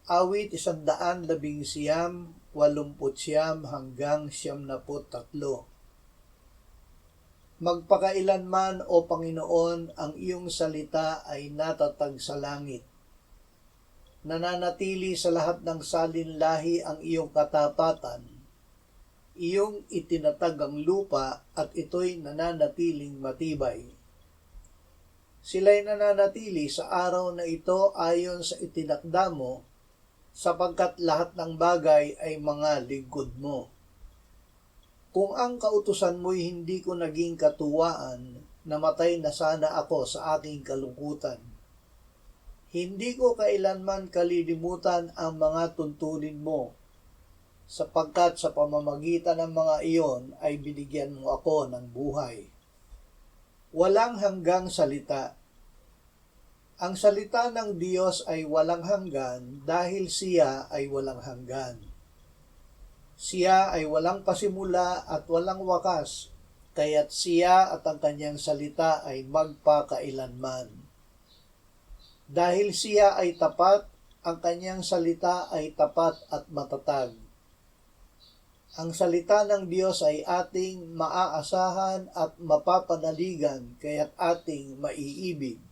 Awit 119:89 hanggang 93. Magpakailanman, O Panginoon, ang iyong salita ay natatag sa langit. Nananatili sa lahat ng salinlahi ang iyong katapatan. Iyong itinatag ang lupa at ito'y nananatiling matibay. Sila'y nananatili sa araw na ito ayon sa itinakda mo, sapagkat lahat ng bagay ay mga lingkod mo. Kung ang kautusan mo'y hindi ko naging katuwaan, namatay na sana ako sa aking kalungkutan. Hindi ko kailanman kalilimutan ang mga tuntunin mo, sapagkat sa pamamagitan ng mga iyon ay binigyan mo ako ng buhay. Walang hanggang salita. Ang salita ng Diyos ay walang hanggan dahil siya ay walang hanggan. Siya ay walang pasimula at walang wakas, kaya't siya at ang kanyang salita ay magpakailanman. Dahil siya ay tapat, ang kanyang salita ay tapat at matatag. Ang salita ng Diyos ay ating maaasahan at mapapanaligan, kaya't ating maiibig.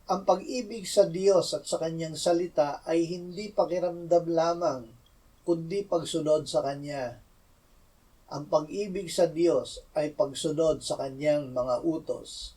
Ang pag-ibig sa Diyos at sa kanyang salita ay hindi pakiramdam lamang, kundi pagsunod sa Kanya. Ang pag-ibig sa Diyos ay pagsunod sa Kanyang mga utos.